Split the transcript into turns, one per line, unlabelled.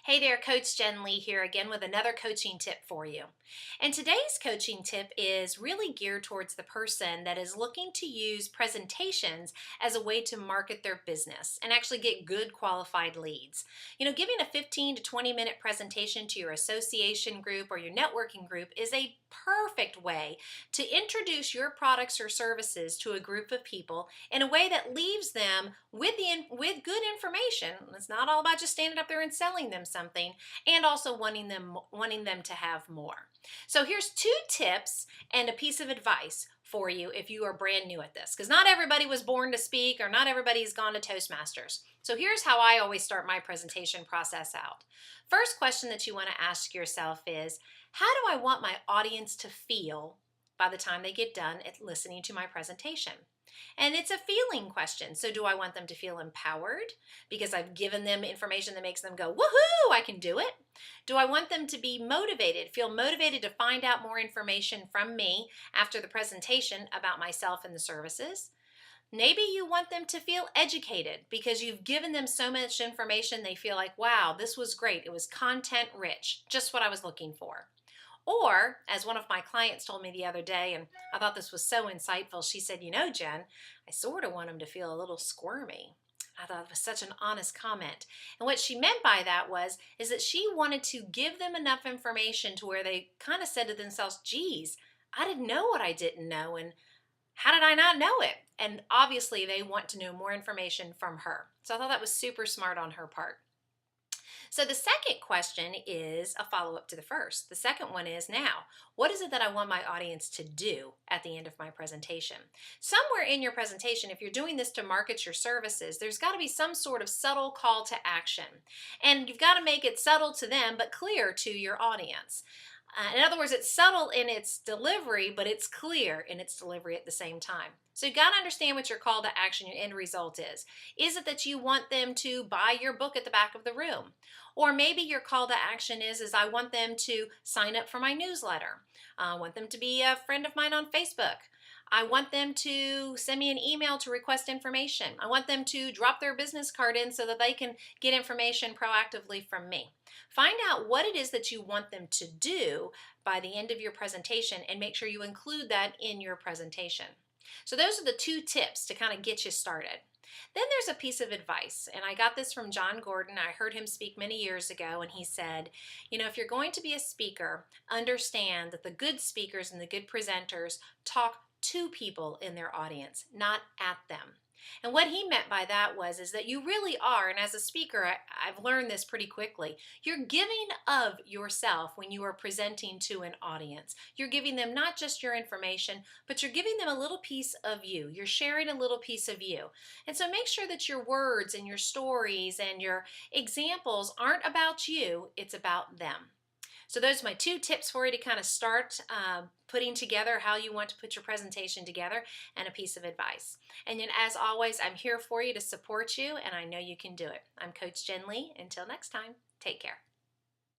Hey there, Coach Jen Lee here again with another coaching tip for you. And today's coaching tip is really geared towards the person that is looking to use presentations as a way to market their business and actually get good qualified leads. Giving a 15 to 20-minute presentation to your association group or your networking group is a perfect way to introduce your products or services to a group of people in a way that leaves them with good information. It's not all about just standing up there and selling them something, and also wanting them to have more. So here's two tips and a piece of advice for you if you are brand new at this, because not everybody was born to speak or not everybody's gone to Toastmasters. So here's how I always start my presentation process out. First question that you want to ask yourself is, how do I want my audience to feel by the time they get done at listening to my presentation? And it's a feeling question. So do I want them to feel empowered because I've given them information that makes them go, woohoo, I can do it? Do I want them to be motivated, feel motivated to find out more information from me after the presentation about myself and the services? Maybe you want them to feel educated because you've given them so much information they feel like, wow, this was great. It was content rich, just what I was looking for. Or, as one of my clients told me the other day, and I thought this was so insightful, she said, Jen, I sort of want them to feel a little squirmy. I thought it was such an honest comment. And what she meant by that is that she wanted to give them enough information to where they kind of said to themselves, geez, I didn't know what I didn't know, and how did I not know it? And obviously they want to know more information from her. So I thought that was super smart on her part. So the second question is a follow-up to the first. The second one is, now, what is it that I want my audience to do at the end of my presentation? Somewhere in your presentation, if you're doing this to market your services, there's got to be some sort of subtle call to action. And you've got to make it subtle to them, but clear to your audience. In other words, it's subtle in its delivery, but it's clear in its delivery at the same time. So you got to understand what your call to action, your end result is. Is it that you want them to buy your book at the back of the room? Or maybe your call to action is I want them to sign up for my newsletter. I want them to be a friend of mine on Facebook. I want them to send me an email to request information. I want them to drop their business card in so that they can get information proactively from me. Find out what it is that you want them to do by the end of your presentation and make sure you include that in your presentation. So those are the two tips to kind of get you started. Then there's a piece of advice, and I got this from John Gordon. I heard him speak many years ago, and he said, if you're going to be a speaker, understand that the good speakers and the good presenters talk to people in their audience, not at them. And what he meant by that is that you really are, and as a speaker, I've learned this pretty quickly, you're giving of yourself when you are presenting to an audience. You're giving them not just your information, but you're giving them a little piece of you. You're sharing a little piece of you. And so make sure that your words and your stories and your examples aren't about you, it's about them. So those are my two tips for you to kind of start putting together how you want to put your presentation together, and a piece of advice. And then as always, I'm here for you to support you, and I know you can do it. I'm Coach Jen Lee. Until next time, take care.